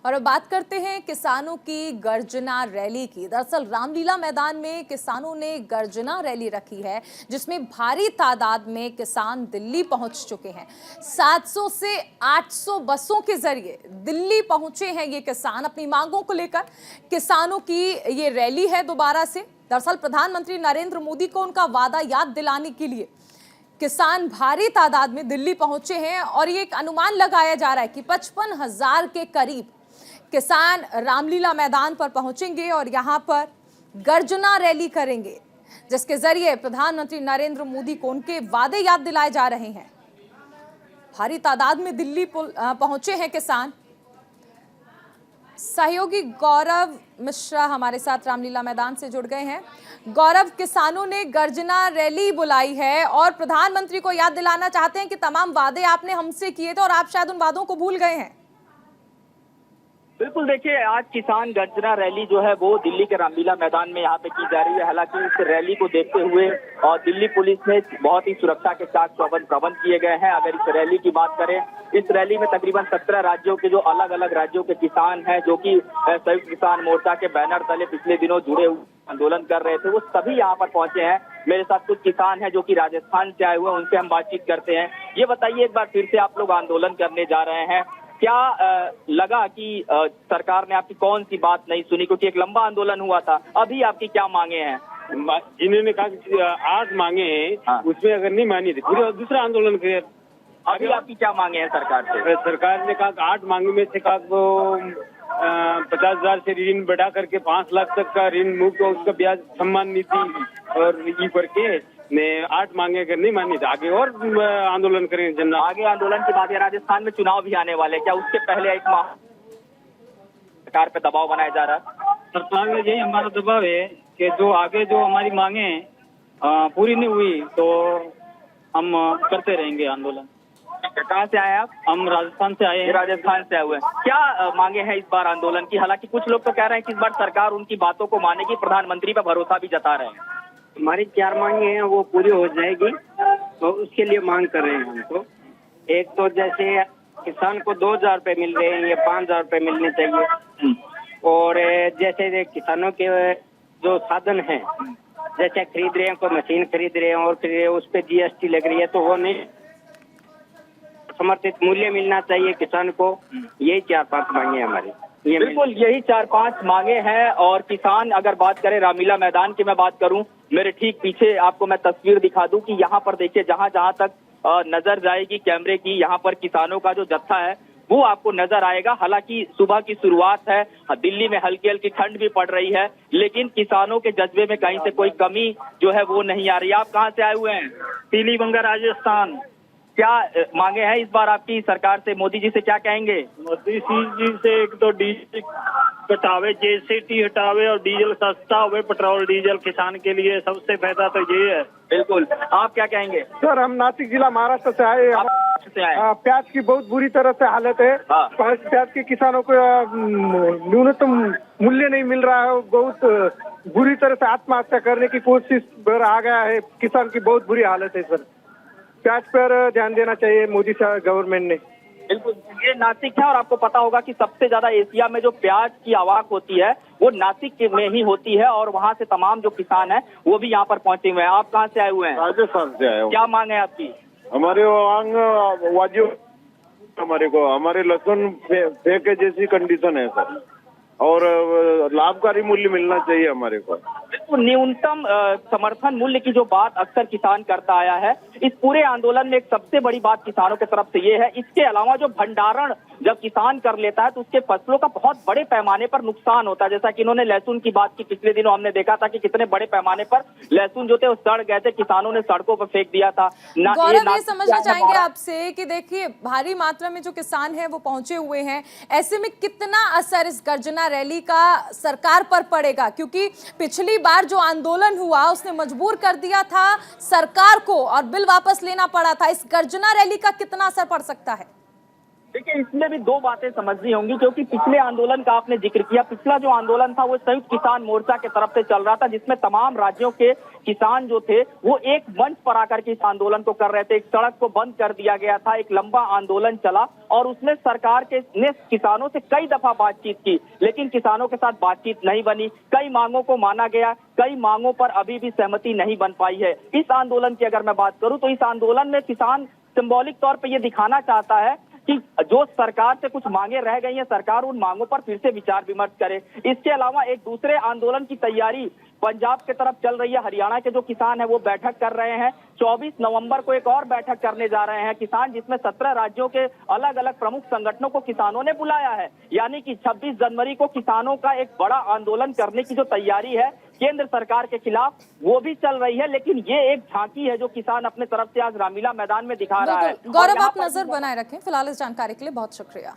और अब बात करते हैं किसानों की गर्जना रैली की। दरअसल रामलीला मैदान में किसानों ने गर्जना रैली रखी है, जिसमें भारी तादाद में किसान दिल्ली पहुंच चुके हैं। 700 से 800 बसों के जरिए दिल्ली पहुंचे हैं ये किसान अपनी मांगों को लेकर। किसानों की ये रैली है दोबारा से। दरअसल प्रधानमंत्री नरेंद्र मोदी को उनका वादा याद दिलाने के लिए किसान भारी तादाद में दिल्ली पहुंचे हैं और ये एक अनुमान लगाया जा रहा है कि 55,000 के करीब किसान रामलीला मैदान पर पहुंचेंगे और यहां पर गर्जना रैली करेंगे, जिसके जरिए प्रधानमंत्री नरेंद्र मोदी को उनके वादे याद दिलाए जा रहे हैं। भारी तादाद में दिल्ली पहुंचे हैं किसान। सहयोगी गौरव मिश्रा हमारे साथ रामलीला मैदान से जुड़ गए हैं। गौरव, किसानों ने गर्जना रैली बुलाई है और प्रधानमंत्री को याद दिलाना चाहते हैं कि तमाम वादे आपने हमसे किए थे और आप शायद उन वादों को भूल गए हैं। बिल्कुल, देखिए आज किसान गर्जना रैली जो है वो दिल्ली के रामलीला मैदान में यहाँ पे की जा रही है। हालांकि इस रैली को देखते हुए और दिल्ली पुलिस ने बहुत ही सुरक्षा के साथ प्रबंध किए गए हैं। अगर इस रैली की बात करें, इस रैली में तकरीबन 17 राज्यों के जो अलग अलग राज्यों के किसान हैं, जो कि संयुक्त किसान मोर्चा के बैनर तले पिछले दिनों जुड़े हुए आंदोलन कर रहे थे, वो सभी यहाँ पर पहुंचे हैं। मेरे साथ कुछ किसान हैं जो कि राजस्थान से आए हुए हैं, उनसे हम बातचीत करते हैं। ये बताइए, एक बार फिर से आप लोग आंदोलन करने जा रहे हैं, क्या लगा कि सरकार ने आपकी कौन सी बात नहीं सुनी? क्योंकि एक लंबा आंदोलन हुआ था, अभी आपकी क्या मांगे हैं? जिन्होंने कहा 8 मांगे हैं, हाँ। उसमें अगर नहीं मानी थी फिर दूसरा आंदोलन किया। अभी आपकी क्या मांगे हैं सरकार से? सरकार ने कहा 8 मांगे में से कहा वो 50,000 से ऋण बढ़ा करके 5 लाख तक का ऋण मुक्त, उसका ब्याज सम्मान नीति और ये करके ने 8 मांगे अगर नहीं मानी तो आगे और आंदोलन करेंगे। जनता आगे आंदोलन की बात है। राजस्थान में चुनाव भी आने वाले, क्या उसके पहले एक माह सरकार पे दबाव बनाया जा रहा है? सरकार में यही हमारा दबाव है कि जो आगे जो हमारी मांगे पूरी नहीं हुई तो हम करते रहेंगे आंदोलन। कहाँ से आए आप? हम राजस्थान से आए हैं। राजस्थान से आए हुए हैं। क्या मांगे हैं इस बार आंदोलन की? हालांकि कुछ लोग तो कह रहे हैं कि इस बार सरकार उनकी बातों को मानेगी, प्रधानमंत्री पर भरोसा भी जता रहे हैं। हमारी 4 मांगे हैं वो पूरी हो जाएगी, तो उसके लिए मांग कर रहे हैं हम। तो एक तो जैसे किसान को 2,000 रुपये मिल रहे हैं, ये 5,000 रुपये मिलने चाहिए। और जैसे किसानों के जो साधन हैं, जैसे खरीद रहे हैं, कोई मशीन खरीद रहे हैं और फिर उस पर GST लग रही है, तो वो नहीं, समर्थित मूल्य मिलना चाहिए किसान को। यही 4-5 मांगे हमारी। बिल्कुल, यही 4-5 मांगे हैं। और किसान, अगर बात करें रामलीला मैदान की, मैं बात करूं, मेरे ठीक पीछे आपको मैं तस्वीर दिखा दूं कि यहाँ पर देखिए, जहां जहां तक नजर जाएगी कैमरे की, यहाँ पर किसानों का जो जत्था है वो आपको नजर आएगा। हालांकि सुबह की शुरुआत है, दिल्ली में हल्की हल्की ठंड भी पड़ रही है, लेकिन किसानों के जज्बे में कहीं से कोई कमी जो है वो नहीं आ रही। आप कहाँ से आए हुए हैं? पीलीभंगा, राजस्थान। क्या मांगे हैं इस बार आपकी सरकार से? मोदी जी से क्या कहेंगे? मोदी जी से एक तो डीजल घटावे, GST हटावे और डीजल सस्ता हुए, पेट्रोल डीजल किसान के लिए सबसे फायदा तो ये है। बिल्कुल, आप क्या कहेंगे? सर, हम नासिक जिला महाराष्ट्र से आए। प्याज की बहुत बुरी तरह से हालत है। हाँ। प्याज के किसानों को न्यूनतम मूल्य नहीं मिल रहा है। बहुत बुरी तरह से आत्महत्या करने की कोशिश पर आ गया है। किसान की बहुत बुरी हालत है सर। प्याज पर ध्यान देना चाहिए मोदी गवर्नमेंट ने। बिल्कुल, ये नासिक है और आपको पता होगा कि सबसे ज्यादा एशिया में जो प्याज की आवक होती है वो नासिक में ही होती है और वहाँ से तमाम जो किसान हैं वो भी यहाँ पर पहुंचे हुए हैं। आप कहाँ से आए हुए हैं? राजस्थान से आए। क्या मांग है आपकी? हमारे हमारे लहसुन फेंके जैसी कंडीशन है सर, और लाभकारी मूल्य मिलना चाहिए हमारे को। तो न्यूनतम समर्थन मूल्य की जो बात अक्सर किसान करता आया है, इस पूरे आंदोलन में एक सबसे बड़ी बात किसानों की तरफ से ये है। इसके अलावा जो भंडारण जब किसान कर लेता है तो उसके फसलों का बहुत बड़े पैमाने पर नुकसान होता है। जैसा कि इन्होंने लहसुन की बात की, पिछले दिनों हमने देखा था कि कितने बड़े पैमाने पर लहसुन जो थे वो सड़ गए थे, किसानों ने सड़कों पर फेंक दिया था। गौरव, ये समझना चाहेंगे आपसे कि देखिए भारी मात्रा में जो किसान हैं वो पहुंचे हुए हैं, ऐसे में कितना असर इस गर्जना रैली का सरकार पर पड़ेगा? क्योंकि पिछली बार जो आंदोलन हुआ उसने मजबूर कर दिया था सरकार को और बिल वापस लेना पड़ा था। इस गर्जना रैली का कितना असर पड़ सकता है? देखिए, इसमें भी दो बातें समझनी होंगी, क्योंकि पिछले आंदोलन का आपने जिक्र किया। पिछला जो आंदोलन था वो संयुक्त किसान मोर्चा की तरफ से चल रहा था, जिसमें तमाम राज्यों के किसान जो थे वो एक मंच पर आकर के इस आंदोलन को कर रहे थे। एक सड़क को बंद कर दिया गया था, एक लंबा आंदोलन चला और उसमें सरकार के ने किसानों से कई दफा बातचीत की, लेकिन किसानों के साथ बातचीत नहीं बनी। कई मांगों को माना गया, कई मांगों पर अभी भी सहमति नहीं बन पाई है। इस आंदोलन की अगर मैं बात करूं तो इस आंदोलन में किसान सिंबॉलिक तौर पर यह दिखाना चाहता है कि जो सरकार से कुछ मांगे रह गई हैं, सरकार उन मांगों पर फिर से विचार विमर्श करे। इसके अलावा एक दूसरे आंदोलन की तैयारी पंजाब के तरफ चल रही है। हरियाणा के जो किसान हैं वो बैठक कर रहे हैं। 24 नवंबर को एक और बैठक करने जा रहे हैं किसान, जिसमें 17 राज्यों के अलग अलग प्रमुख संगठनों को किसानों ने बुलाया है। यानी कि 26 जनवरी को किसानों का एक बड़ा आंदोलन करने की जो तैयारी है केंद्र सरकार के खिलाफ, वो भी चल रही है। लेकिन ये एक झांकी है जो किसान अपने तरफ से आज रामलीला मैदान में दिखा रहा है। गौरव, आप नजर बनाए रखें। फिलहाल इस जानकारी के लिए बहुत शुक्रिया।